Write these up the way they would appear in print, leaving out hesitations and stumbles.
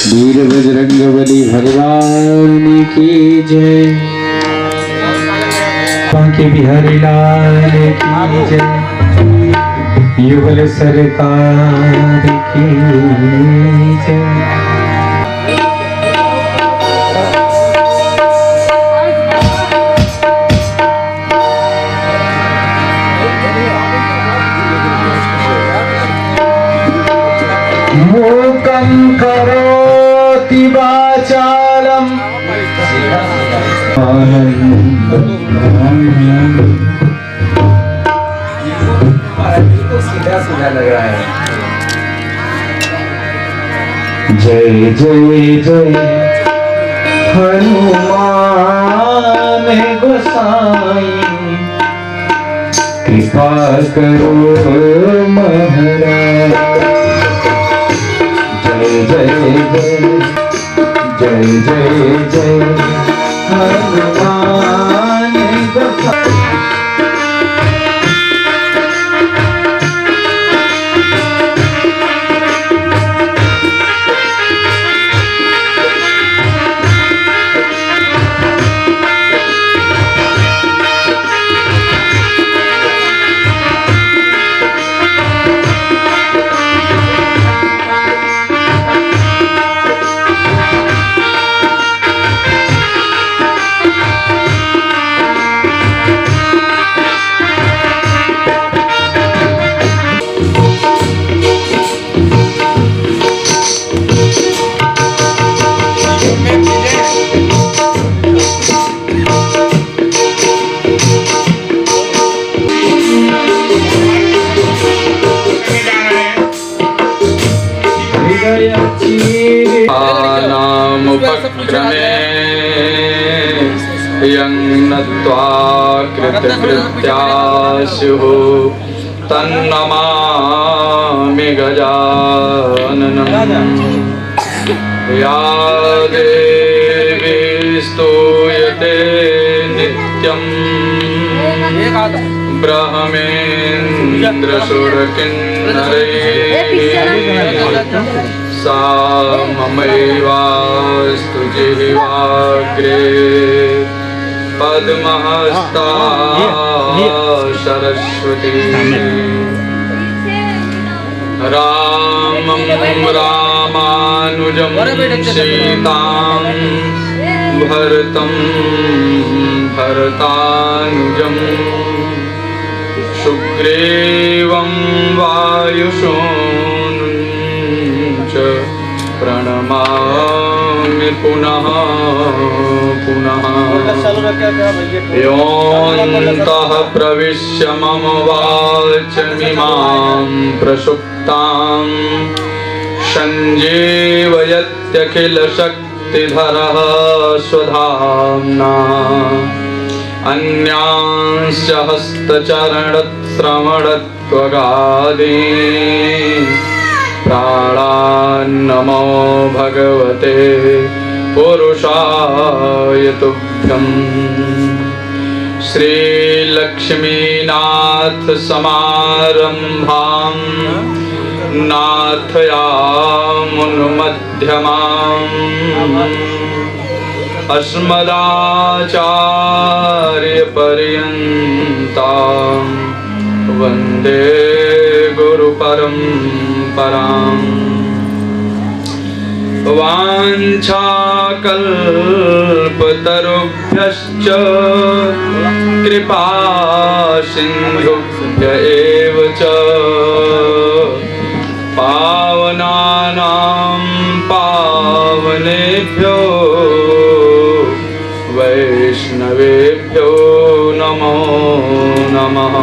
वीर बजरंगबली भगवान की जय। बांके बिहारी लाल की जय। युगल सरकार की जय। मूकं करोति वाचालं सीधा लग रहा है। जय जय जय हनुमान गोसाई कृपा करो महाराज। जय जय जय जय जय जय हनुमान गोसाई। नामुपक्रमे यं नत्वा कृतकृत्यास्युः तन्नमामि गजाननम्। या देवी स्तूयते नित्यं ब्रह्मेन्द्रसुरकिन्नरैः सा ममैवास्तु जिह्वाग्रे पद्महस्ता सरस्वती। रामं रामानुजं सीतां भरतं भरतानुजं सुग्रीवं वायुसूनुं च प्रणमामि पुनः पुनः। योऽन्तः प्रविश्य मम वाचमिमां प्रसुप्तां सञ्जीवयत्यखिलशक्तिधरः स्वधाम्ना। अन्यांश्च हस्तचरणश्रवणत्वगादीन् प्राणान्नमो भगवते पुरुषाय तुभ्यम्। श्रीलक्ष्मीनाथ समारम्भां नाथयामुनमध्यमाम् अस्मदाचार्यपर्यन्तां वन्दे गुरुपरम्पराम्। वाञ्छाकल्पतरुभ्यश्च कृपा सिन्धुभ्य एव च पावनानां पावनेभ्यो वैष्णवेभ्यो नमो नमः।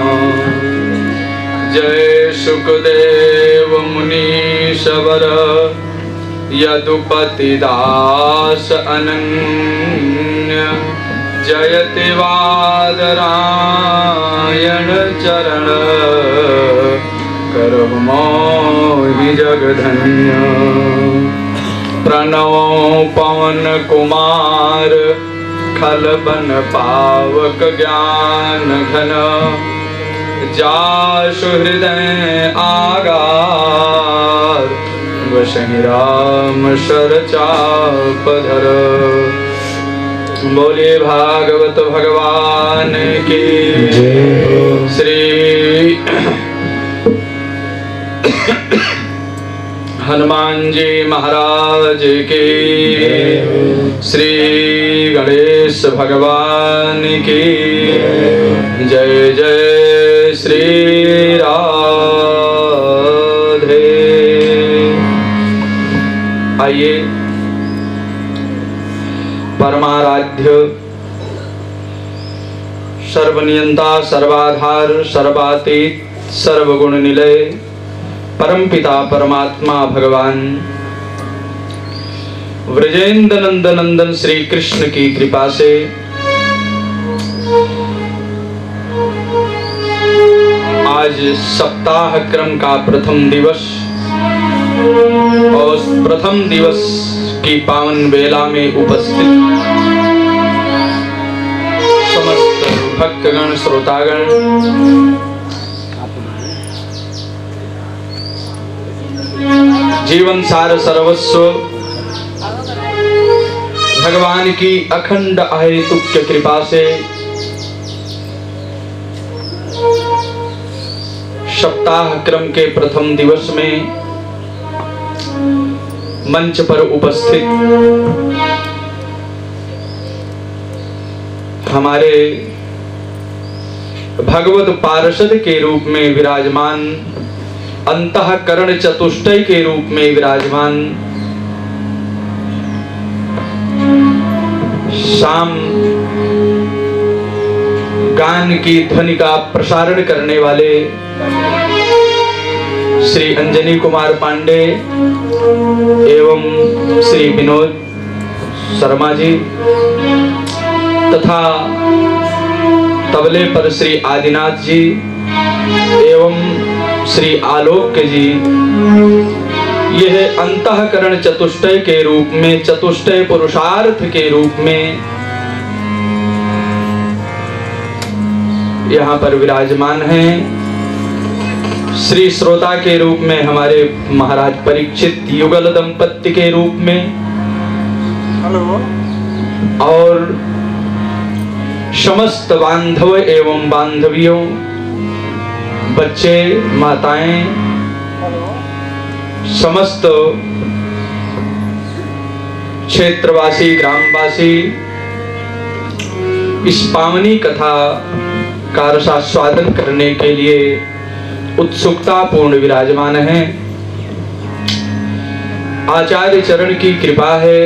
जय सुखदेव मुनीश्वर यदुपतिदास अनन्य जयति वादरायण चरण करमोहि जगधन्य। प्रणवो पवन कुमार खलबन पावक ज्ञान घन जासु हृदय आगार बसहि राम शर चापधर। बोलिए भागवत भगवान की जय। श्री हनुमान जी महाराज की, श्री गणेश भगवान की जय। जय श्री राधे। आइए परमाराध्य सर्वनियंता सर्वाधार सर्वातीत सर्वगुण निलय परमपिता परमात्मा भगवान व्रजेंद्र नंदन श्री कृष्ण की कृपा से आज सप्ताह क्रम का प्रथम दिवस और प्रथम दिवस की पावन बेला में उपस्थित समस्त भक्तगण श्रोतागण, जीवन सार सर्वस्व भगवान की अखंड अहेतुक कृपा से सप्ताह क्रम के प्रथम दिवस में मंच पर उपस्थित हमारे भगवत पार्षद के रूप में विराजमान, अंतःकरण चतुष्टय के रूप में विराजमान शाम गान की ध्वनि का प्रसारण करने वाले श्री अंजनी कुमार पांडे एवं श्री विनोद शर्मा जी तथा तबले पर श्री आदिनाथ जी एवं श्री आलोक जी, यह अंतःकरण चतुष्टय के रूप में, चतुष्टय पुरुषार्थ के रूप में यहाँ पर विराजमान हैं। श्री श्रोता के रूप में हमारे महाराज परीक्षित युगल दंपत्ति के रूप में, और समस्त बांधव एवं बांधवियों, बच्चे, माताएं, समस्त क्षेत्रवासी ग्रामवासी इस पावनी कथा का रसास्वादन करने के लिए उत्सुकता पूर्ण विराजमान हैं। आचार्य चरण की कृपा है,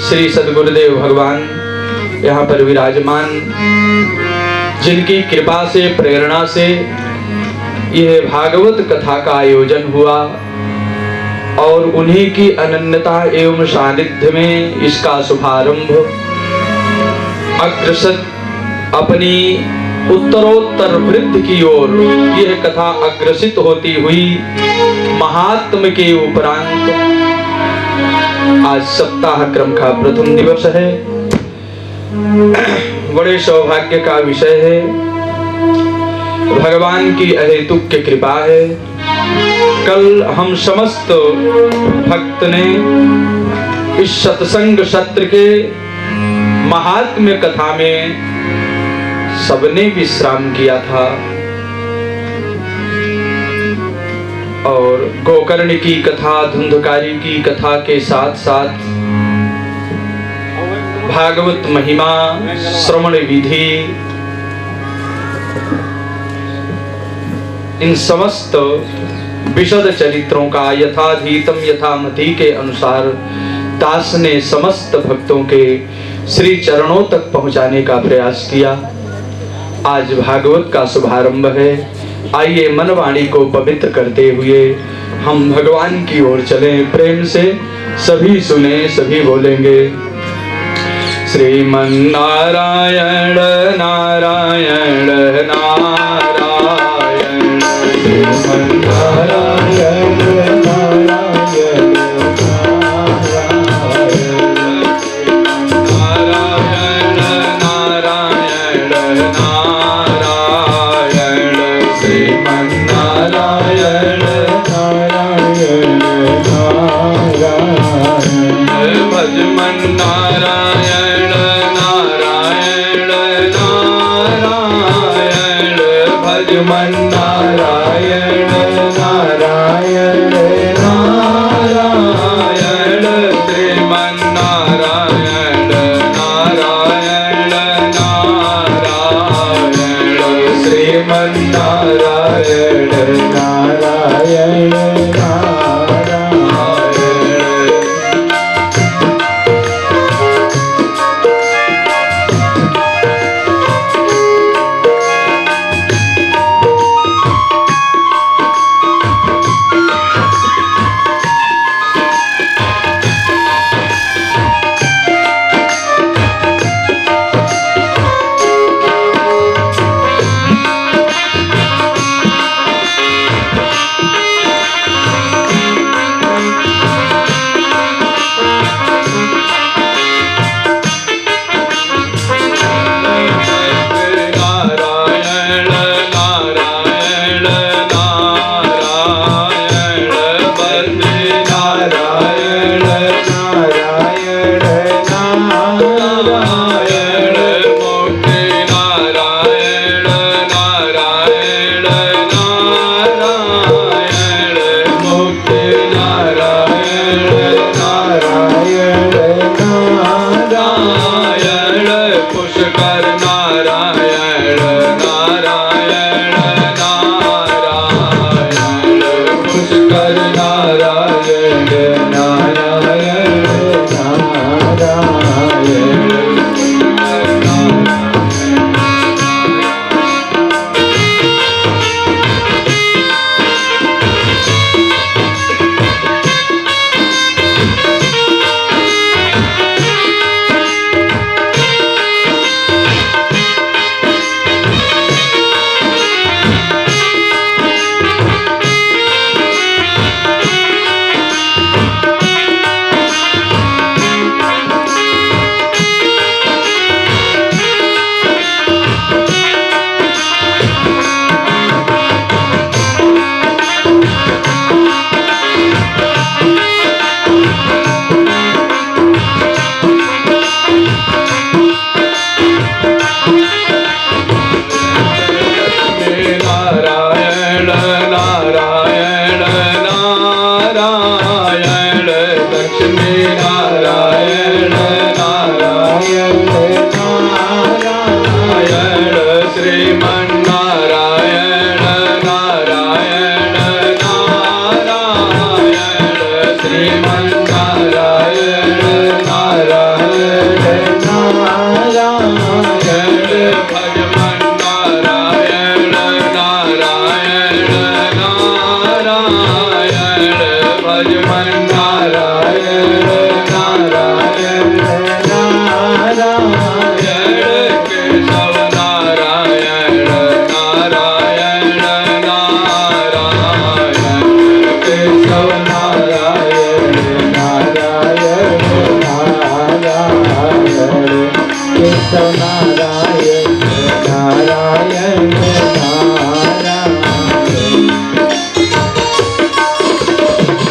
श्री सद्गुरुदेव भगवान यहाँ पर विराजमान, जिनकी कृपा से प्रेरणा से यह भागवत कथा का आयोजन हुआ और उन्हीं की अनन्यता एवं सानिध्य में इसका शुभारंभ अग्रसर अपनी उत्तरोत्तर वृद्धि की ओर यह कथा अग्रसित होती हुई महात्म के उपरांत आज सप्ताह क्रम का प्रथम दिवस है। बड़े सौभाग्य का विषय है, भगवान की अहेतुक कृपा है। कल हम समस्त भक्त ने इस सत्संग सत्र के महात्म्य कथा में सबने विश्राम किया था और गोकर्ण की कथा, धुंधकारी की कथा के साथ साथ भागवत महिमा, श्रवण विधि, इन समस्त विशद चरित्रों का यथाधीतम यथामति के अनुसार दास ने समस्त भक्तों के श्री चरणों तक पहुंचाने का प्रयास किया। आज भागवत का शुभारंभ है। आइए मन वाणी को पवित्र करते हुए हम भगवान की ओर चलें। प्रेम से सभी सुने, सभी बोलेंगे श्रीमन नारायण नारायण नारायण, श्रीमन नारायण नारायण नारायण, नारायण नारायण, श्रीमन नारायण नारायण नारायण। लक्ष्मी नारायण नारायण नारायण श्रीमन्नारायण नारायण नारायण श्रीमन्नारायण नारायण नारायण भगवान नारायण नारायण नारायण भगवान नारायण नारायण नारायण केशव नारायण नारायण नारायण केशव नारायण नारायण नारायण केशव नारायण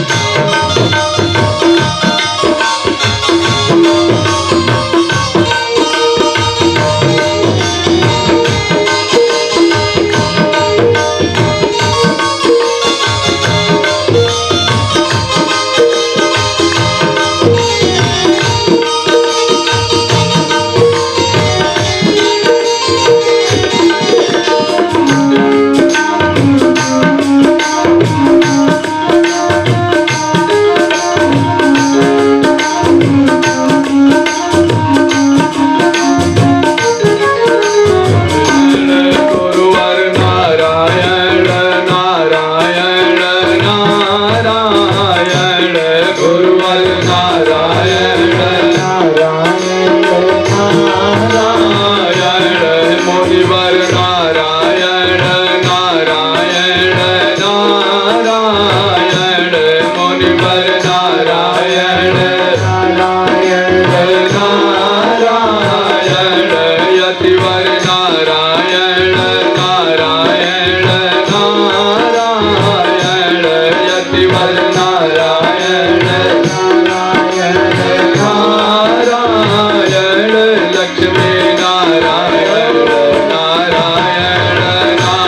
नारायण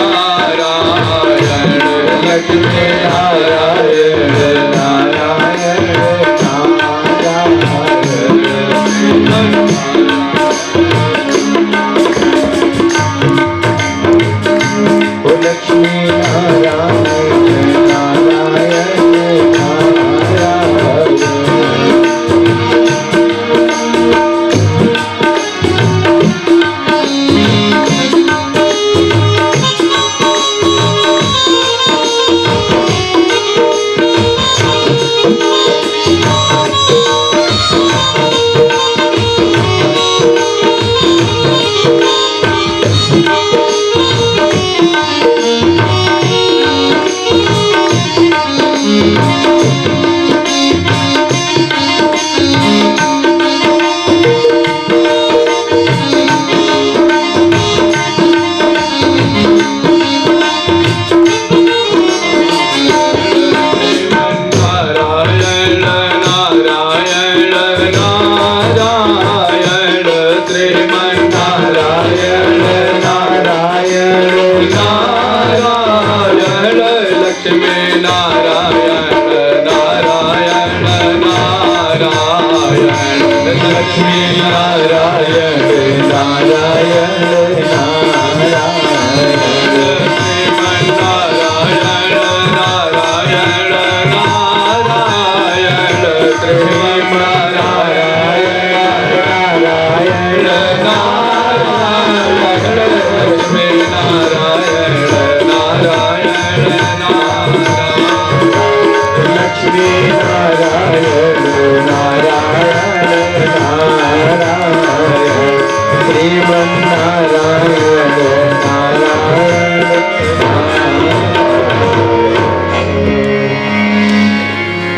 नारायण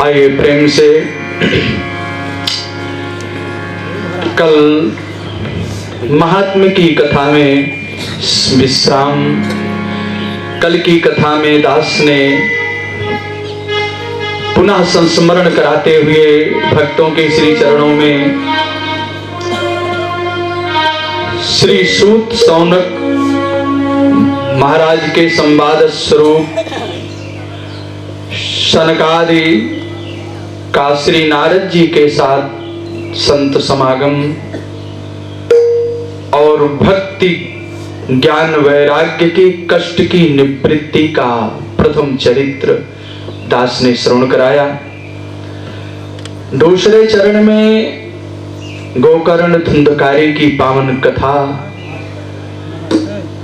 आइए प्रेम से कल महात्मा की कथा में विश्राम, कल की कथा में दास ने पुनः संस्मरण कराते हुए भक्तों के श्री चरणों में श्री सूत सौनक महाराज के संवाद स्वरूप सनकादि का श्री नारद जी के साथ संत समागम और भक्ति ज्ञान वैराग्य के कष्ट की निवृत्ति का प्रथम चरित्र दास ने श्रवण कराया। दूसरे चरण में गोकर्ण धुंधकारी की पावन कथा,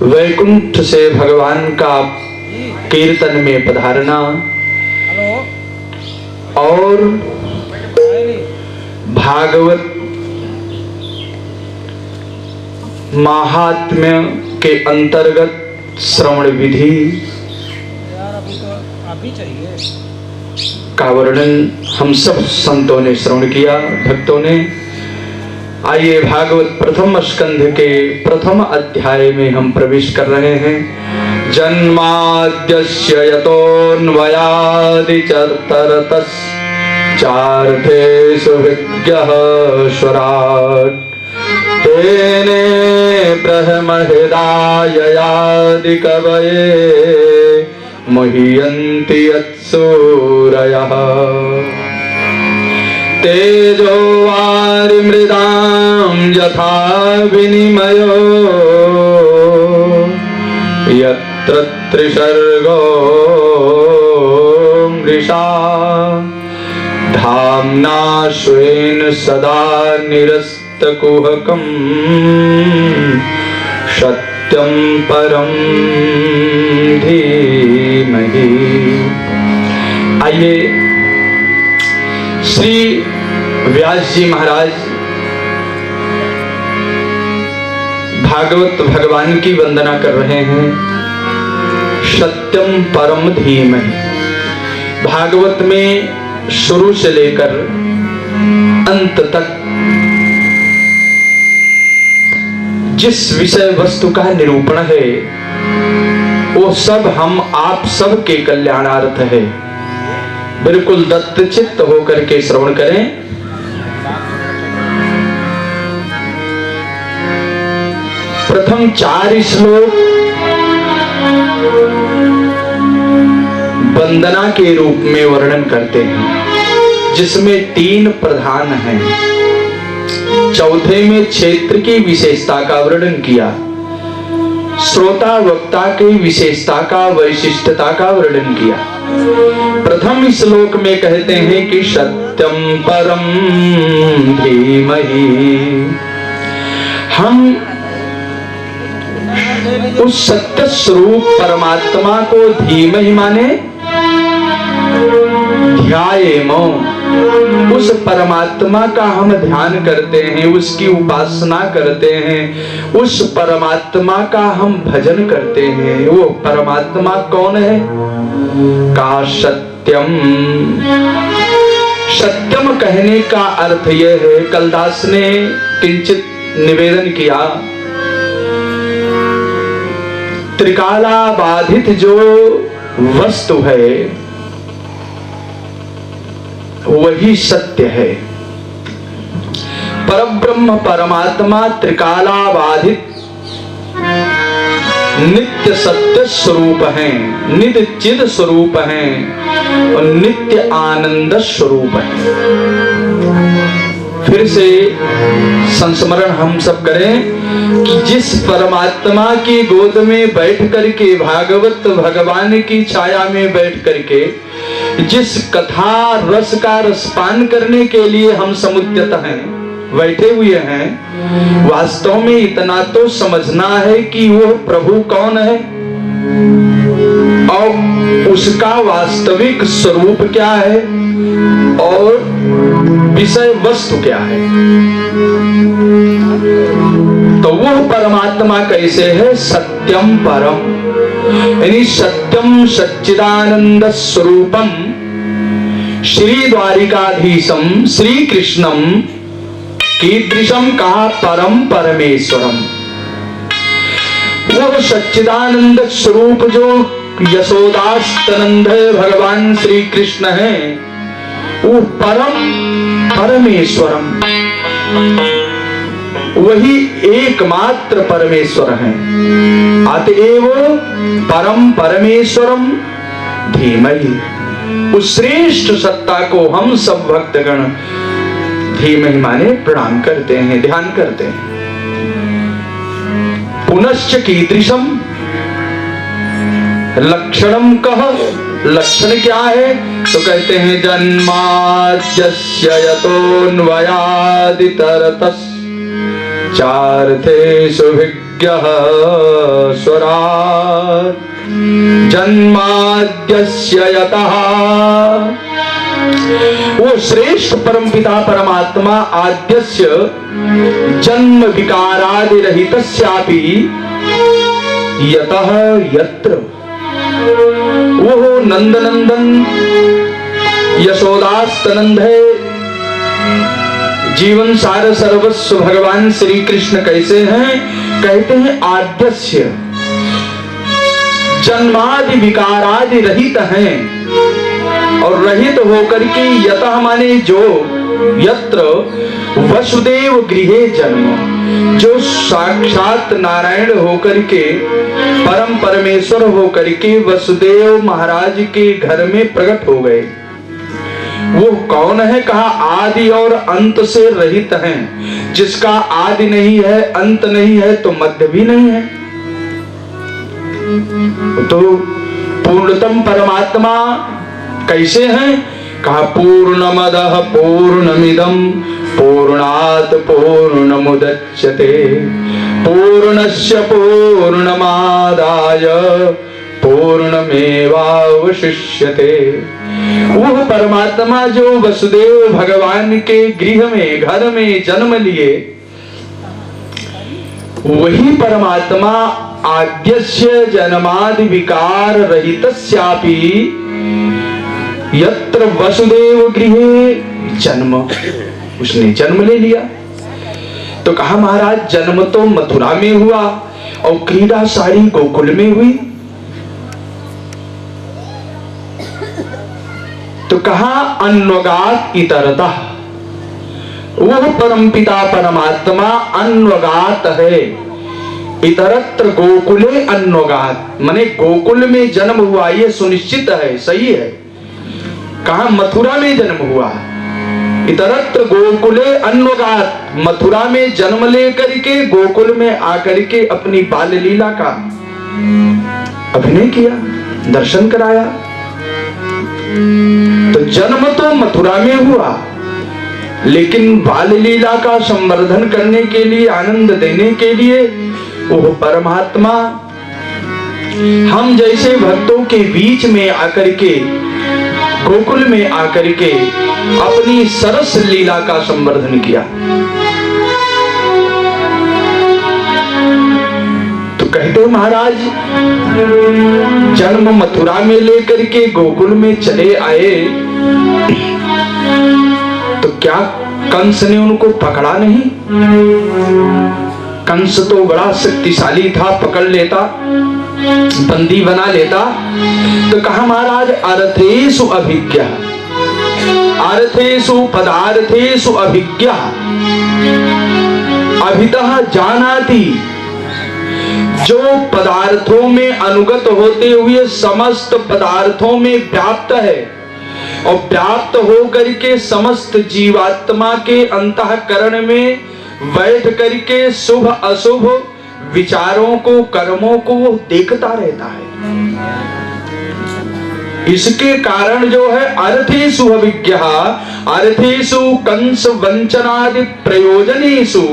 वैकुंठ से भगवान का कीर्तन में पधारना और भागवत महात्म्य के अंतर्गत श्रवण विधि का वर्णन हम सब संतों ने श्रवण किया, भक्तों ने। आइए भागवत प्रथम स्कंध के प्रथम अध्याय में हम प्रवेश कर रहे हैं। जन्माद्यस्य यतोऽन्वयादितरतश्चार्थेषु विज्ञः स्वराट् तेने ब्रह्महृदाययादिकवये मुह्यन्ति यत्सूरयः तेजो वारिमृदां यथा विनिमयो यत्र त्रिसर्गो मृषा धाम्ना स्वेन सदा निरस्तकुहकम् सत्यं परं धीमहि। आइए श्री व्यास जी महाराज भागवत भगवान की वंदना कर रहे हैं। सत्यम परम धीमहि। भागवत में शुरू से लेकर अंत तक जिस विषय वस्तु का निरूपण है वो सब हम आप सब के कल्याणार्थ है। बिल्कुल दत्तचित्त होकर के श्रवण करें। प्रथम 4 श्लोक वंदना के रूप में वर्णन करते हैं, जिसमें 3 प्रधान हैं। चौथे में क्षेत्र की विशेषता का वर्णन किया, श्रोता वक्ता की विशेषता का वैशिष्टता का वर्णन किया। प्रथम श्लोक में कहते हैं कि सत्यम परम धीमहि। हम उस सत्य स्वरूप परमात्मा को धीमहि माने ध्यायेमो, उस परमात्मा का हम ध्यान करते हैं, उसकी उपासना करते हैं, उस परमात्मा का हम भजन करते हैं। वो परमात्मा कौन है? का सत्यम। सत्यम कहने का अर्थ यह है, कलदास ने किंचित निवेदन किया, त्रिकाला बाधित जो वस्तु है वही सत्य है। परब्रह्म परमात्मा त्रिकाला बाधित नित्य सत्य स्वरूप हैं, नित्य चिद स्वरूप हैं और नित्य आनंद स्वरूप हैं। फिर से संस्मरण हम सब करें कि जिस परमात्मा की गोद में बैठ करके, भागवत भगवान की छाया में बैठ करके जिस कथा रस का रसपान करने के लिए हम समुद्यत हैं, बैठे हुए हैं, वास्तव में इतना तो समझना है कि वो प्रभु कौन है और उसका वास्तविक स्वरूप क्या है और विषय वस्तु क्या है। तो वह परमात्मा कैसे है? सत्यम परम, यानी सत्यम सच्चिदानंद स्वरूपम श्री द्वारिकाधीशम श्री कृष्णम कीदृशम का परम परमेश्वरम। वह सच्चिदानंद स्वरूप जो यशोदास्तनंद भगवान श्री कृष्ण है, वो परम परमेश्वरम, वही एकमात्र परमेश्वर है। अतएव परम परमेश्वरम धीमहि। उस श्रेष्ठ सत्ता को हम सब भक्तगण धीमहि माने प्रणाम करते हैं, ध्यान करते हैं। पुनश्च कीदृशम लक्षणम कह, लक्षण क्या है? तो कहते हैं जन्माद्यस्य यतोऽन्वयादितरतस् चार्थेषु विज्ञः स्वराट् जन्माद्यस्य यतः। वो श्रेष्ठ परमपिता परमात्मा आद्यस्य जन्म विकारादि रहितस्यापि यतः यत्र, वो नंदनंदन यशोदास्तनंद है, जीवन सार सर्वस्व भगवान श्री कृष्ण कैसे हैं? कहते हैं आद्यस्य, जन्मादि विकारादि रहित हैं, और रहित होकर के यतः माने जो, यत्र वसुदेव गृहे जन्म, जो साक्षात नारायण होकर के परम परमेश्वर होकर के वसुदेव महाराज के घर में प्रकट हो गए। वो कौन है? कहा आदि और अंत से रहित हैं। जिसका आदि नहीं है, अंत नहीं है, तो मध्य भी नहीं है। तो पूर्णतम परमात्मा कैसे हैं? कहा पूर्णमदः पूर्णमिदं पूर्णात् पूर्णमुदच्यते पूर्णस्य पूर्णमादाय पूर्णमेवावशिष्यते। वह परमात्मा जो वसुदेव भगवान के गृह में, घर में जन्म लिए, वही परमात्मा आद्यस्य जन्मादि विकार रहितस्यापि यत्र वसुदेव गृहे जन्म, उसने जन्म ले लिया। तो कहा महाराज जन्म तो मथुरा में हुआ और क्रीड़ा सारी गोकुल में हुई। तो कहा अन्वगात इतरतः, वह परमपिता परमात्मा अन्वगात है। इतरत्र गोकुले अन्वगात, माने गोकुल में जन्म हुआ, ये सुनिश्चित है, सही है। कहा मथुरा में जन्म हुआ। इतरत्र गोकुले अन्वगात, मथुरा में जन्म लेकर के गोकुल में आकर के अपनी बाल लीला का अभिनय किया, दर्शन कराया। तो जन्म तो मथुरा में हुआ, लेकिन बाल लीला का संवर्धन करने के लिए, आनंद देने के लिए वो परमात्मा हम जैसे भक्तों के बीच में आकर के, गोकुल में आकर के अपनी सरस लीला का संवर्धन किया। तो कहते महाराज जन्म मथुरा में लेकर के गोकुल में चले आए, तो क्या कंस ने उनको पकड़ा नहीं? कंस तो बड़ा शक्तिशाली था, पकड़ लेता, बंदी बना लेता। तो कहा महाराज अर्थेषु अभिज्ञः, अर्थेषु पदार्थेषु अभिज्ञः अभितः जानाति, जो पदार्थों में अनुगत होते हुए समस्त पदार्थों में व्याप्त है और व्याप्त होकर के समस्त जीवात्मा के अंतःकरण में बैठ करके शुभ अशुभ विचारों को, कर्मों को वो देखता रहता है। इसके कारण जो है अर्थेषु अभिज्ञः, अर्थेषु कंस वंचनादि प्रयोजनेषु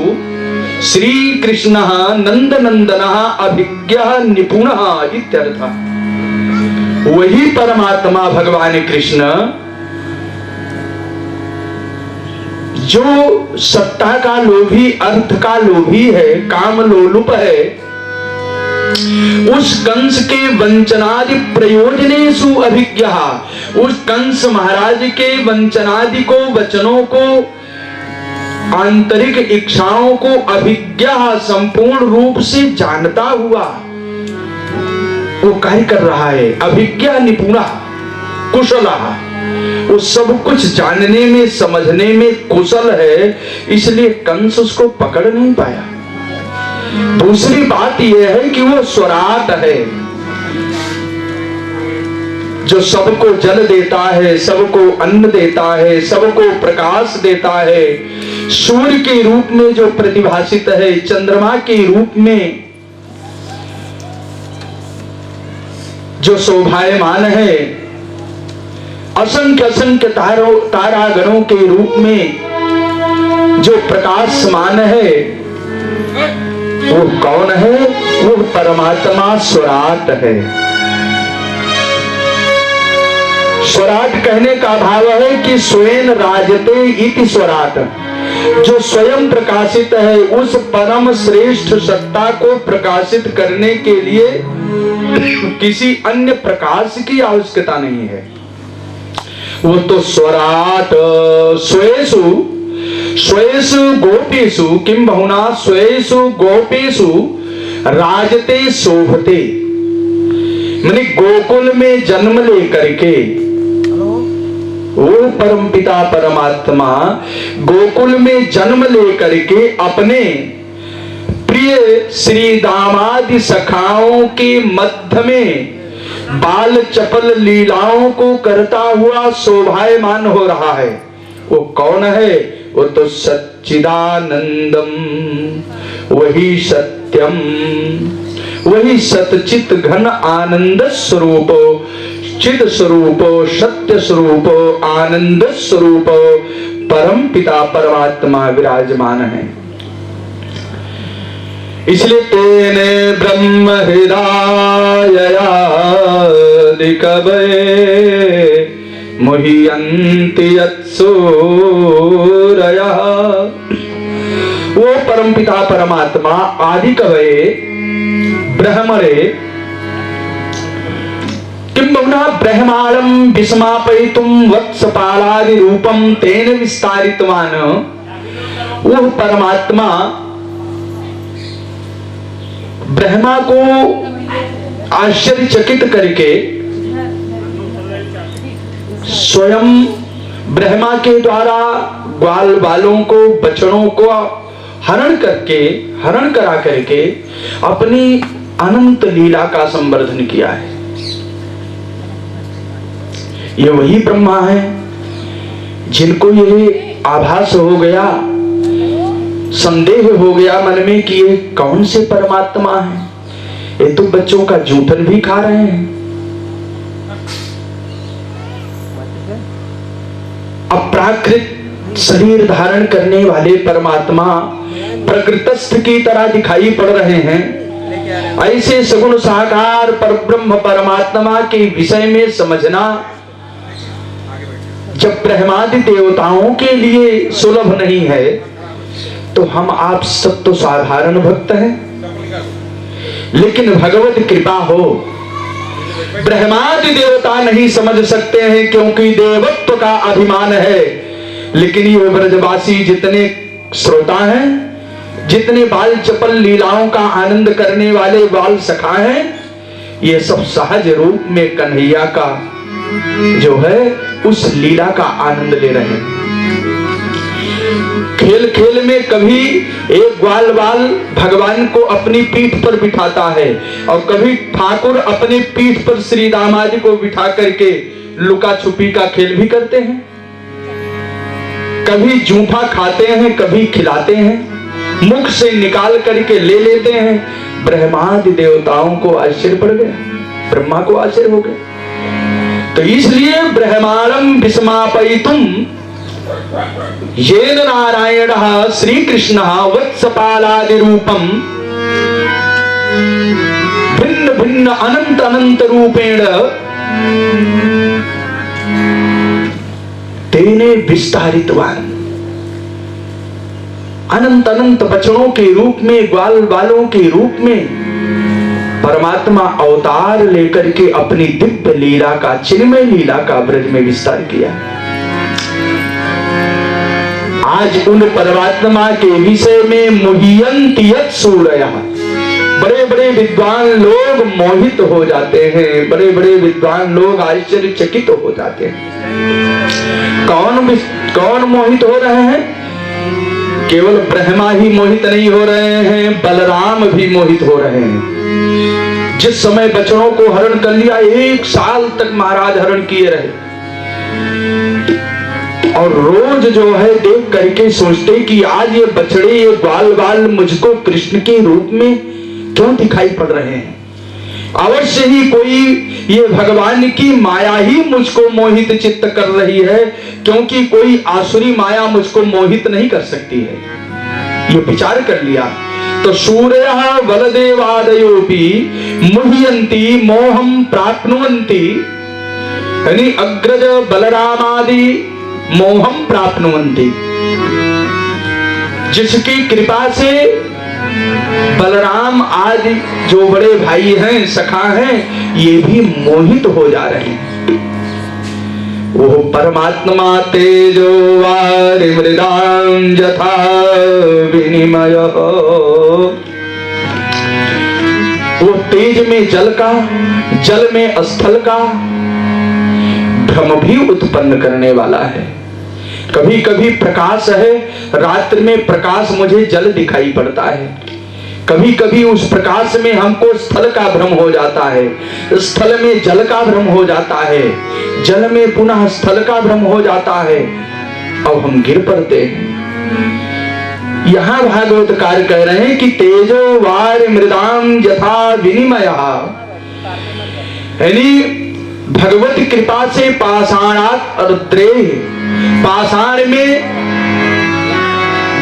श्री कृष्ण नंदनंदनः अभिज्ञः निपुणः इत्यर्थः। वही परमात्मा भगवान कृष्ण जो सत्ता का लोभी, अर्थ का लोभी है, काम लोलुप है, उस कंस के वंचनादि प्रयोजनेषु अभिज्ञः, उस कंस महाराज के वंचनादि को, वचनों को, आंतरिक इच्छाओं को अभिज्ञः संपूर्ण रूप से जानता हुआ वो कार्य कर रहा है। अभिज्ञः निपुणः कुशलः, वो सब कुछ जानने में, समझने में कुशल है, इसलिए कंस उसको पकड़ नहीं पाया। दूसरी बात यह है कि वो स्वराट है, जो सबको जल देता है, सबको अन्न देता है, सबको प्रकाश देता है, सूर्य के रूप में जो प्रतिभासित है, चंद्रमा के रूप में जो शोभायमान है, असंख्य असंख्य तारागणों के रूप में जो प्रकाशमान है, वो कौन है? वो परमात्मा स्वराट है। स्वराट कहने का भाव है कि स्वयं राजते इति स्वराट, जो स्वयं प्रकाशित है, उस परम श्रेष्ठ सत्ता को प्रकाशित करने के लिए किसी अन्य प्रकाश की आवश्यकता नहीं है। वो तो स्वराट स्वेषु स्वेषु गोपेषु किम बहुना स्वेषु गोपेषु राजते शोभते, माने गोकुल में जन्म लेकर के वो परमपिता परमात्मा गोकुल में जन्म लेकर के अपने प्रिय श्री दामादि सखाओं के मध्य में बाल चपल लीलाओं को करता हुआ शोभायमान हो रहा है। वो कौन है? वो तो सच्चिदानंदम, वही सत्यम, वही सतचित घन आनंद स्वरूप, चिद स्वरूप, सत्य स्वरूप, आनंद स्वरूप परम पिता परमात्मा विराजमान है। इसलिए तेने ब्रह्म हृदयया कवये मुह्यन्ति यत्सूरयः, वो परम पिता परमात्मा आदि कवये ब्रह्मरे किम बहुना ब्रह्मांडं विस्मापयितुं वत्सपालादि रूपं तेन विस्तारितवान, वो परमात्मा ब्रह्मा को आश्चर्यचकित करके स्वयं ब्रह्मा के द्वारा ग्वाल बालों को, बछड़ों को हरण करा करके अपनी अनंत लीला का संवर्धन किया है। ये वही ब्रह्मा है जिनको ये आभास हो गया, संदेह हो गया मन में कि ये कौन से परमात्मा है, ये तो बच्चों का जूठन भी खा रहे हैं। अपराकृत शरीर धारण करने वाले परमात्मा प्रकृतस्थ की तरह दिखाई पड़ रहे हैं। ऐसे सगुण साकार परब्रह्म परमात्मा के विषय में समझना जब ब्रह्मादि देवताओं के लिए सुलभ नहीं है, तो हम आप सब तो साधारण भक्त हैं, लेकिन भगवत कृपा हो, ब्रह्मादि देवता नहीं समझ सकते हैं क्योंकि देवत्व का अभिमान है। लेकिन ये ब्रजवासी जितने श्रोता हैं, जितने बाल चपल लीलाओं का आनंद करने वाले बाल सखा हैं, ये सब सहज रूप में कन्हैया का जो है उस लीला का आनंद ले रहे हैं। खेल खेल में कभी एक ग्वाल बाल भगवान को अपनी पीठ पर बिठाता है और कभी ठाकुर अपनी पीठ पर श्री दामाजी को बिठा करके लुका छुपी का खेल भी करते हैं। कभी जूठा खाते हैं, कभी खिलाते हैं, मुख से निकाल करके ले लेते हैं। ब्रह्मादि देवताओं को आश्चर्य पड़ गया, ब्रह्मा को आश्चर्य हो गया। तो इसलिए ब्रह्मांडं विस्मापयितुं येन नारायणः श्रीकृष्णः वत्सपालादि रूपं भिन्न भिन्न अनंत अनंत रूपेण तेने विस्तारितवान, अनंत अनंत बछड़ों के रूप में, ग्वाल बालों के रूप में परमात्मा अवतार लेकर के अपनी दिव्य लीला का, चिन्मय लीला का ब्रज में विस्तार किया। आज उन परमात्मा के विषय में मुह्यन्ति यत्सूरयः, बड़े बड़े विद्वान लोग मोहित हो जाते हैं, बड़े बड़े विद्वान लोग आश्चर्यचकित हो जाते हैं। कौन मोहित हो रहे हैं? केवल ब्रह्मा ही मोहित नहीं हो रहे हैं, बलराम भी मोहित हो रहे हैं। जिस समय बछड़ों को हरण कर लिया, 1 साल तक महाराज हरण किए रहे और रोज जो है देख करके सोचते कि आज ये बछड़े, ये ग्वाल बाल मुझको कृष्ण के रूप में क्यों दिखाई पड़ रहे हैं। अवश्य ही कोई ये भगवान की माया ही मुझको मोहित चित्त कर रही है, क्योंकि कोई आसुरी माया मुझको मोहित नहीं कर सकती है। ये विचार कर लिया तो सूर्यः बलदेवादयोपि मुह्यन्ति मोहं प्राप्नुवन्ति, यानी अग्रज बलरामादि मोहं प्राप्नुवन्ति। जिसकी कृपा से बलराम आदि जो बड़े भाई हैं, सखा हैं, ये भी मोहित हो जा रहे हैं। वो परमात्मा तेजो वारि मृदां यथा विनिमय, वो तेज में जल का, जल में स्थल का भ्रम भी उत्पन्न करने वाला है। कभी कभी प्रकाश है, रात्रि में प्रकाश मुझे जल दिखाई पड़ता है, कभी कभी उस प्रकाश में हमको स्थल का भ्रम हो जाता है, स्थल में जल का भ्रम हो जाता है, जल में पुनः स्थल का भ्रम हो जाता है, अब हम गिर पड़ते हैं। यहां भागवतकार कह रहे हैं कि तेजो वारि मृदाम यथा विनिमयः, यानी भगवत कृपा से पाषाणात् अर्द्रेः, पाषाण में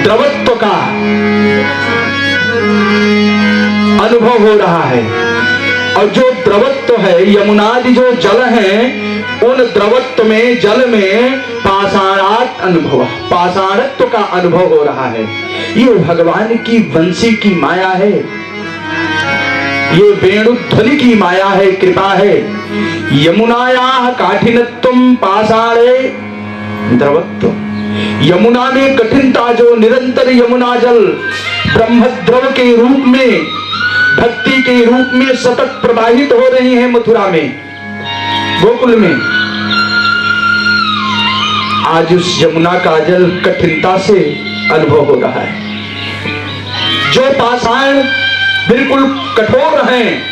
द्रवत्व का अनुभव हो रहा है, और जो द्रवत्व है यमुनादि जो जल है, उन द्रवत्व में, जल में पाषाणात् अनुभव, पाषाणत्व का अनुभव हो रहा है। ये भगवान की वंशी की माया है, ये वेणुध्वनि की माया है, कृपा है। यमुनायाः काठिनत्वं पाषाणे द्रवत्व, यमुना में कठिनता जो निरंतर यमुना जल ब्रह्मद्रव के रूप में, भक्ति के रूप में सतत प्रवाहित हो रही है मथुरा में, गोकुल में, आज उस यमुना का जल कठिनता से अनुभव हो रहा है। जो पाषाण बिल्कुल कठोर हैं,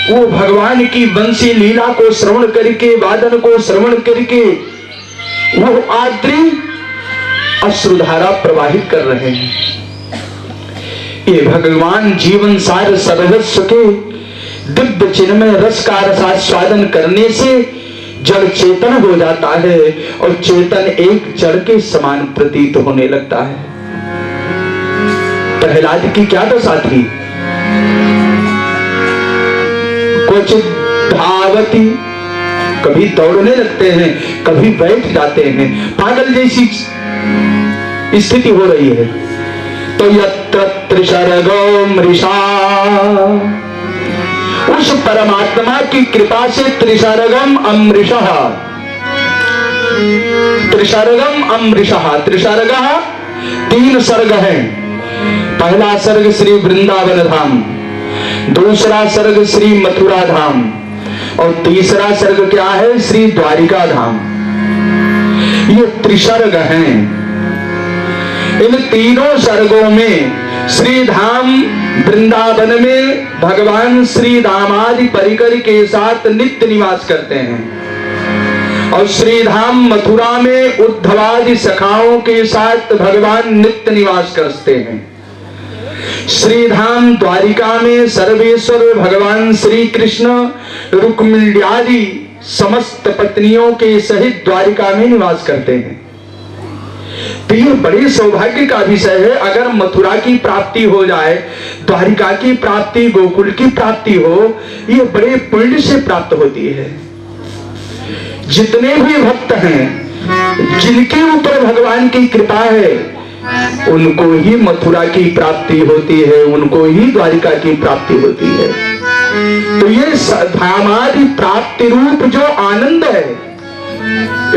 वो भगवान की वंशी लीला को श्रवण करके, वादन को श्रवण करके वो आद्री अश्रुधारा प्रवाहित कर रहे हैं। ये भगवान जीवन सार सर्वस्व के दिव्य चिन्मय रस का रसास्वादन करने से जड़ चेतन हो जाता है, और चेतन एक जड़ के समान प्रतीत होने लगता है। प्रहलाद की क्या दशा थी? कुछ धावती, कभी दौड़ने लगते हैं, कभी बैठ जाते हैं, पागल जैसी स्थिति हो रही है। तो यत्र त्रिशर्गो मृषा, उस परमात्मा की कृपा से त्रिशर्गम अमृषः, त्रिशर्गम अमृषः, त्रिशर्ग 3 सर्ग हैं। पहला सर्ग श्री वृंदावन धाम, दूसरा सर्ग श्री मथुरा धाम, और तीसरा सर्ग क्या है? श्री द्वारिका धाम। ये त्रिसर्ग हैं। इन तीनों सर्गों में श्री धाम वृंदावन में भगवान श्री दामादि परिकर के साथ नित्य निवास करते हैं, और श्री धाम मथुरा में उद्धवादि सखाओं के साथ भगवान नित्य निवास करते हैं। श्री धाम द्वारिका में सर्वेश्वर भगवान श्री कृष्ण रुक्मिणी आदि समस्त पत्नियों के सहित द्वारिका में निवास करते हैं। तो ये बड़े सौभाग्य का विषय है। अगर मथुरा की प्राप्ति हो जाए, द्वारिका की प्राप्ति, गोकुल की प्राप्ति हो, ये बड़े पुण्य से प्राप्त होती है। जितने भी भक्त हैं, जिनके ऊपर भगवान की कृपा है, उनको ही मथुरा की प्राप्ति होती है, उनको ही द्वारिका की प्राप्ति होती है। तो ये धामादि प्राप्ति रूप जो आनंद है,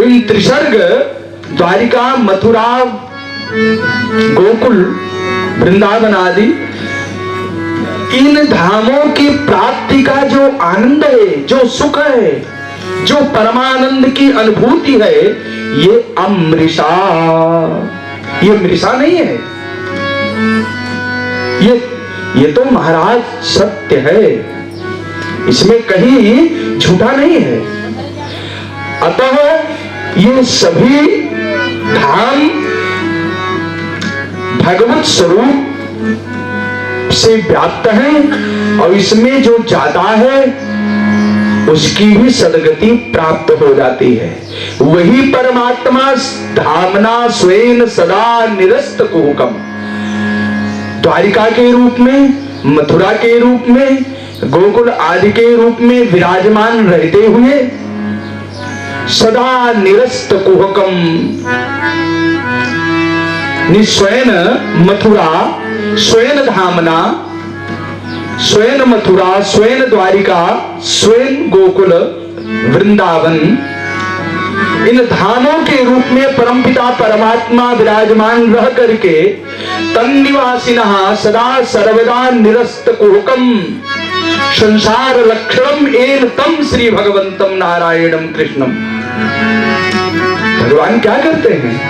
इन त्रिसर्ग द्वारिका, मथुरा, गोकुल, वृंदावन आदि, इन धामों की प्राप्ति का जो आनंद है, जो सुख है, जो परमानंद की अनुभूति है, ये अमृषा, ये मृषा नहीं है। ये तो महाराज सत्य है। इसमें कहीं झूठा नहीं है। अतः ये सभी धाम भगवत स्वरूप से व्याप्त हैं और इसमें जो जाता है उसकी भी सदगति प्राप्त हो जाती है। वही परमात्मा धामना स्वयं सदा निरस्त कुहुकम, द्वारिका के रूप में, मथुरा के रूप में, गोकुल आदि के रूप में विराजमान रहते हुए सदा निरस्त कुहकम, स्वयं मथुरा, स्वयं धामना, स्वयं मथुरा, स्वयं द्वारिका, स्वयं गोकुल वृंदावन, इन धामों के रूप में परमपिता परमात्मा विराजमान रह करके तन्निवासिनः सदा सर्वदा निरस्त कुहकम संसार लक्षणम एन तम श्री भगवंतम नारायणम कृष्णम। भगवान क्या करते हैं,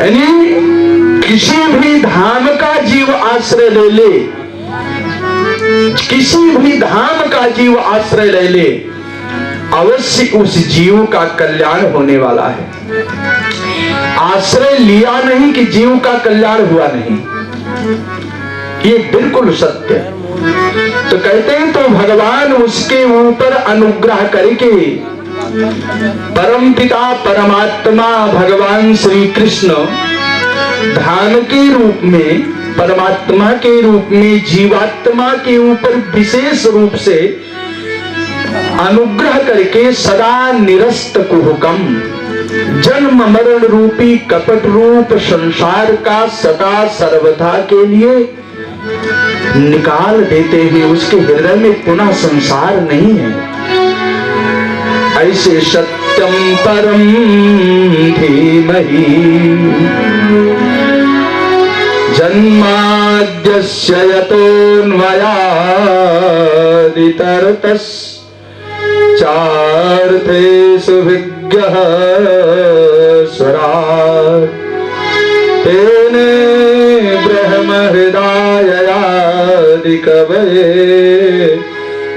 यानी किसी भी धाम का जीव आश्रय ले ले, किसी भी धाम का जीव आश्रय ले ले, अवश्य उस जीव का कल्याण होने वाला है। आश्रय लिया नहीं कि जीव का कल्याण हुआ नहीं, ये बिल्कुल सत्य है। तो कहते हैं तो भगवान उसके ऊपर अनुग्रह करके परमपिता परमात्मा भगवान श्री कृष्ण धाम के रूप में, परमात्मा के रूप में जीवात्मा के ऊपर विशेष रूप से अनुग्रह करके सदा निरस्त कुहुकम, जन्म मरण रूपी कपट रूप संसार का सदा सर्वथा के लिए निकाल देते हैं। उसके हृदय में पुनः संसार नहीं है। ऐसे सत्यम परम धीमहि जन्माद्यस्य यतोऽन्वयादितरतस् चार्थेषु विज्ञः स्वराट् तेने ब्रह्म हृदयादि कवये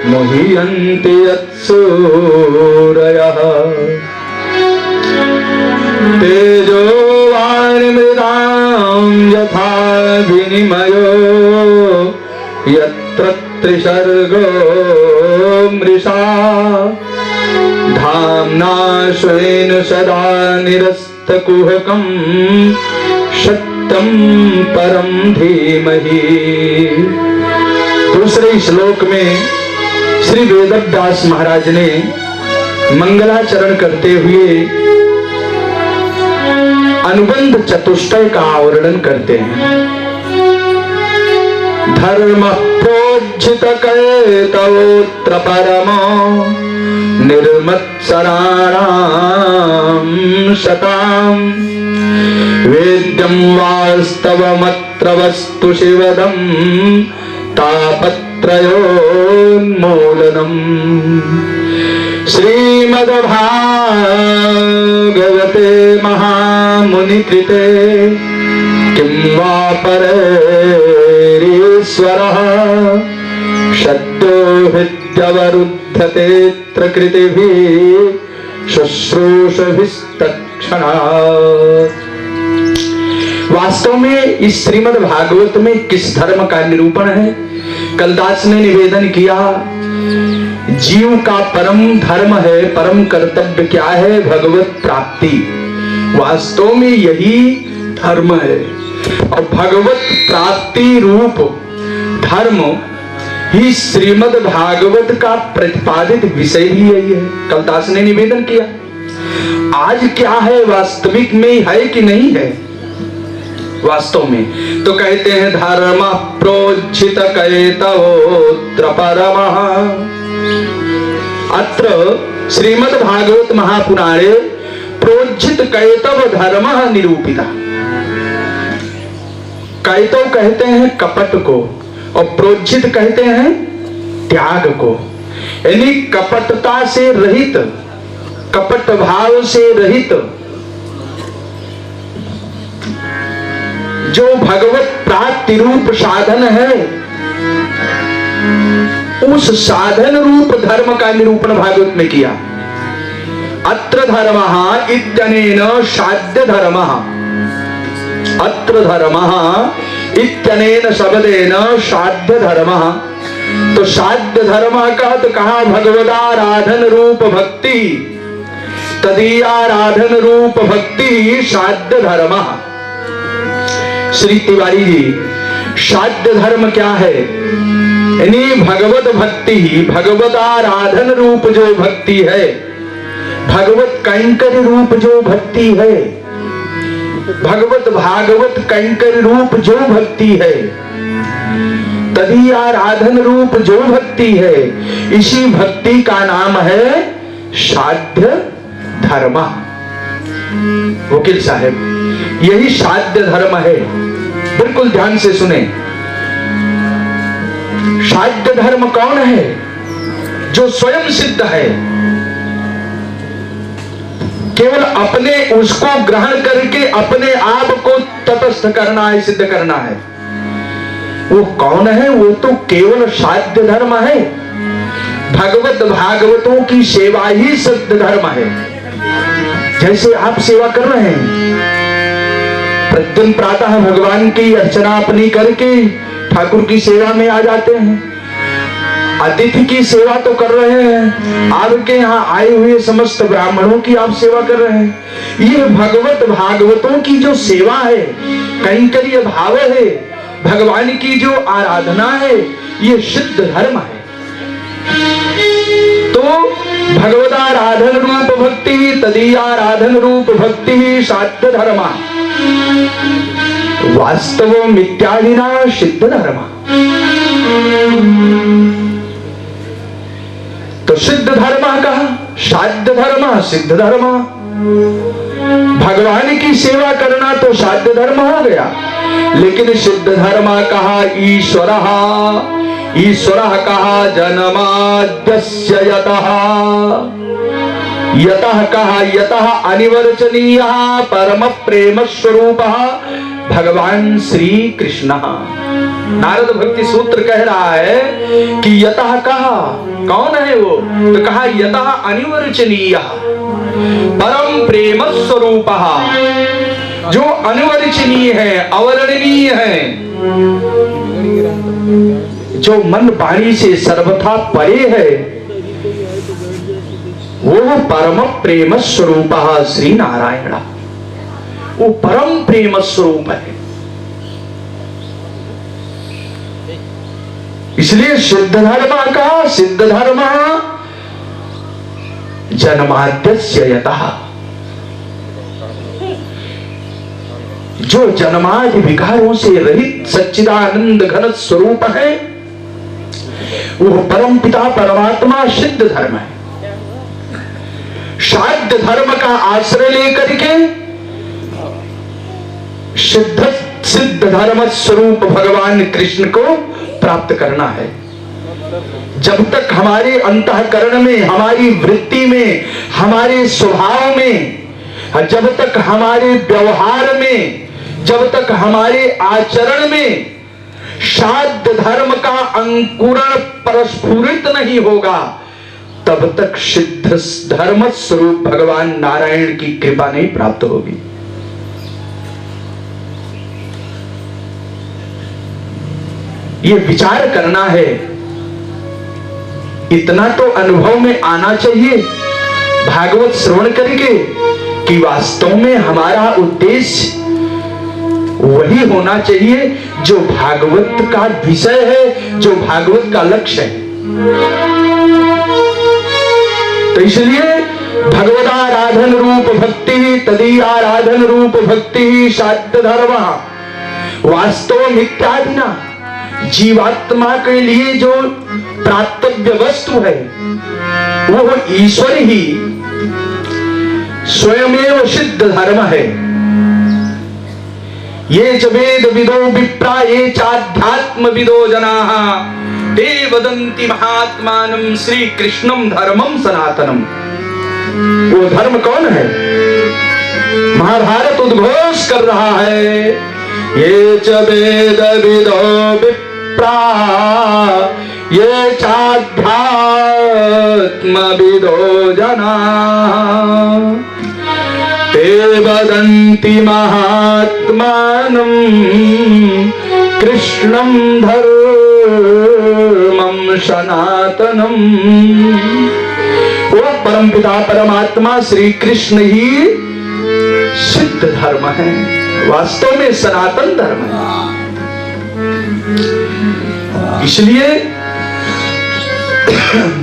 मुह्यन्ति यत्सूरयः तेजो वारिमृदां यथा विनिमयो यत्र त्रिसर्गो मृषा धाम्ना स्वेन सदा निरस्तकुहकं सत्यं परम धीमहि। दूसरे श्लोक में श्री वेदव्यास महाराज ने मंगलाचरण करते हुए अनुबंध चतुष्टय का वर्णन करते हैं। धर्म प्रोज्झित कैतवोत्र परमो निर्मत्सराणां शतां वेद्यं वास्तवमत्र वस्तु शिवदं तापत्रयोन्मूलनम्। श्रीमद्भागवते महामुनिकृते किं वा परेरीश्वरः सद्यो ह्यवरुध्यतेऽत्र कृतिभिः शुश्रूषभिस्तत्क्षणात्। वास्तव में इस श्रीमद् भागवत में किस धर्म का निरूपण है? कलदास ने निवेदन किया, जीव का परम धर्म है, परम कर्तव्य क्या है? भगवत प्राप्ति। वास्तव में यही धर्म है और भगवत प्राप्ति रूप धर्म ही श्रीमद् भागवत का प्रतिपादित विषय भी यही है। कलदास ने निवेदन किया, आज क्या है, वास्तविक में है कि नहीं है? वास्तव में तो कहते हैं धर्म प्रोज्झित कैतवोत्र परमः। अत्र श्रीमद् भागवत महापुराणे प्रोज्झित कैतव धर्म निरूपिता। कैतव कहते हैं कपट को और प्रोज्झित कहते हैं त्याग को, यानी कपटता से रहित, कपट भाव से रहित जो भगवत प्राप्ति रूप साधन है, उस साधन रूप धर्म का निरूपण भागवत में किया। अत्र धर्मः इत्यनेन साध्य धर्मः, अत्र धर्मः इत्यनेन शब्देन साध्य धर्मः। तो साध्य धर्म का तो कहा भगवदाराधन रूप भक्ति, तदीयाराधन रूप भक्ति साध्य धर्मः। श्री तिवारी जी, साध्य धर्म क्या है? यानी भगवत भक्ति, भगवत आराधन रूप जो भक्ति है, भगवत कैंकर रूप जो भक्ति है, भगवत भागवत कैंकर रूप जो भक्ति है, तभी आराधन रूप जो भक्ति है, इसी भक्ति का नाम है साध्य धर्म। वकील साहब, यही साध्य धर्म है। बिल्कुल ध्यान से सुने। साध्य धर्म कौन है? जो स्वयं सिद्ध है, केवल अपने उसको ग्रहण करके अपने आप को तटस्थ करना है, सिद्ध करना है। वो कौन है? वो तो केवल साध्य धर्म है। भगवत भागवतों की सेवा ही सिद्ध धर्म है। जैसे आप सेवा कर रहे हैं, प्रतिदिन प्रातः भगवान की अर्चना अपनी करके ठाकुर की सेवा में आ जाते हैं। अतिथि की सेवा तो कर रहे हैं, आपके यहाँ आए हुए समस्त ब्राह्मणों की आप सेवा कर रहे हैं। ये भगवत भागवतों की जो सेवा है, कैंकर्य भाव है, भगवान की जो आराधना है, ये सिद्ध धर्म है। तो भगवदाराधन रूप भक्ति, तदीयाराधन रूप भक्ति साध्य धर्म, वास्तव मिथ्यादिना सिद्ध धर्म। तो सिद्ध धर्म कहा, साध्य धर्म सिद्ध धर्म। भगवान की सेवा करना तो साध्य धर्म हो गया, लेकिन सिद्ध धर्म कहा ईश्वरः, ईश्वरः कहा जन्माद्यस्य यतः, यतः कहा यतः अनिवर्चनीयः परम प्रेम स्वरूपः भगवान श्री कृष्ण। नारद भक्ति सूत्र कह रहा है कि यतः कहा, कौन है वो? तो कहा यतः अनिवर्चनीयः परम प्रेम स्वरूपः, जो अनिवर्चनीय है, अवर्णनीय है, जो मन वाणी से सर्वथा परे है, वो परम प्रेम स्वरूप श्री नारायण। वो परम प्रेम स्वरूप है। इसलिए सिद्ध धर्म का, सिद्ध धर्म जन्माद्यस्य यतः, जो जन्मादि विकारों से रहित सच्चिदानंद घन स्वरूप है, वो परम पिता परमात्मा सिद्ध धर्म है। साध्य धर्म का आश्रय लेकर के सिद्ध धर्म स्वरूप भगवान कृष्ण को प्राप्त करना है। जब तक हमारे अंतःकरण में, हमारी वृत्ति में, हमारे स्वभाव में, जब तक हमारे व्यवहार में, जब तक हमारे आचरण में साध्य धर्म का अंकुरण प्रस्फुरित नहीं होगा, तब तक सिद्ध धर्म स्वरूप भगवान नारायण की कृपा नहीं प्राप्त होगी। ये विचार करना है, इतना तो अनुभव में आना चाहिए भागवत श्रवण करके कि वास्तव में हमारा उद्देश्य वही होना चाहिए जो भागवत का विषय है, जो भागवत का लक्ष्य है। तो इसलिए भगवदाराधन रूप भक्ति, तदीयाराधन रूप भक्ति साध्य धर्म, वास्तव मिथ्यादिना, जीवात्मा के लिए जो प्राप्तव्य वस्तु है वो ईश्वर ही स्वयमेव सिद्ध धर्म है। ये च वेद विदो विप्रा ये चाध्यात्म विदो जनाः ते वदन्ति महात्मानं श्री कृष्णं धर्मं सनातनम। वो धर्म कौन है? महाभारत उद्घोष कर रहा है, ये च वेद विदो विप्रा ये चाध्यात्मविदो जना ते वदन्ति महात्मानं कृष्णं धर्मं सनातनम। वो परमपिता परमात्मा श्री कृष्ण ही सिद्ध धर्म है, वास्तव में सनातन धर्म है। इसलिए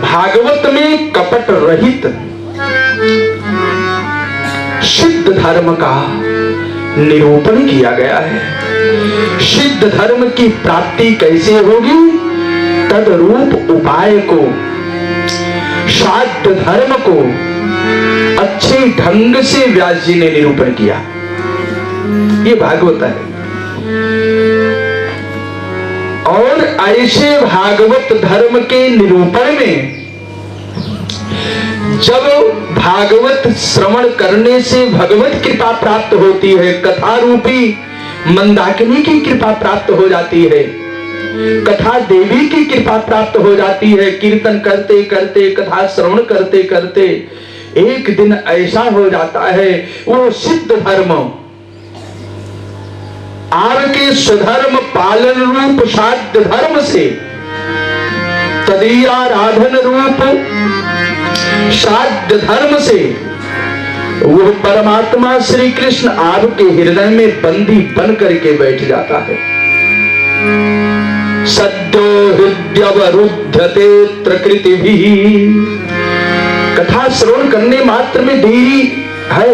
भागवत में कपट रहित सिद्ध धर्म का निरूपण किया गया है। सिद्ध धर्म की प्राप्ति कैसे होगी, तदरूप उपाय को, साध्य धर्म को अच्छे ढंग से व्यास जी ने निरूपण किया। ये भागवत है। और ऐसे भागवत धर्म के निरूपण में जब भागवत श्रवण करने से भगवत कृपा प्राप्त होती है, कथा रूपी मंदाकिनी की कृपा प्राप्त हो जाती है, कथा देवी की कृपा प्राप्त हो जाती है। कीर्तन करते करते, कथा श्रवण करते करते एक दिन ऐसा हो जाता है, वो सिद्ध धर्म आपके स्वधर्म पालन रूप साध्य धर्म से तदीयाराधन रूप साध्य धर्म से वो परमात्मा श्री कृष्ण आपके हृदय में बंदी बन करके बैठ जाता है। सद्यो हृदयवरुध्यते प्रकृतिभिः। कथा श्रवण करने मात्र में देरी है,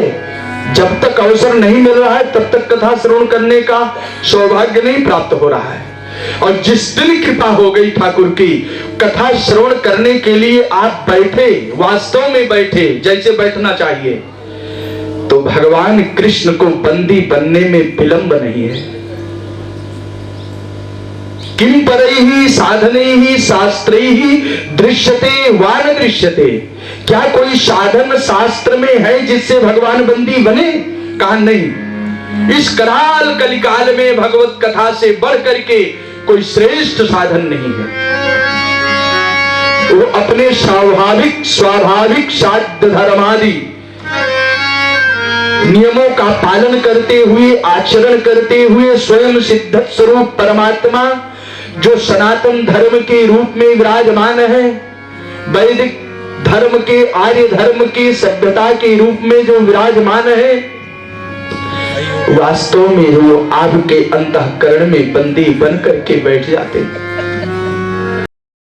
जब तक अवसर नहीं मिल रहा है तब तक कथा श्रवण करने का सौभाग्य नहीं प्राप्त हो रहा है। और जिस दिन कृपा हो गई ठाकुर की, कथा श्रवण करने के लिए आप बैठे, वास्तव में बैठे जैसे बैठना चाहिए, तो भगवान कृष्ण को बंदी बनने में विलंब नहीं है। किम परैहि साधनैहि शास्त्रैहि दृश्यते वा न दृश्यते। क्या कोई साधन शास्त्र में है जिससे भगवान बंदी बने? कहा नहीं। इस कराल कलिकाल में भगवत कथा से बढ़ करके कोई श्रेष्ठ साधन नहीं है। वो अपने स्वाभाविक साध्य धर्मादि नियमों का पालन करते हुए, आचरण करते हुए स्वयं सिद्ध स्वरूप परमात्मा जो सनातन धर्म के रूप में विराजमान है, वैदिक धर्म के, आर्य धर्म के, सभ्यता के रूप में जो विराजमान है, वास्तव में वो आपके अंतःकरण में बंदी बन करके बैठ जाते हैं।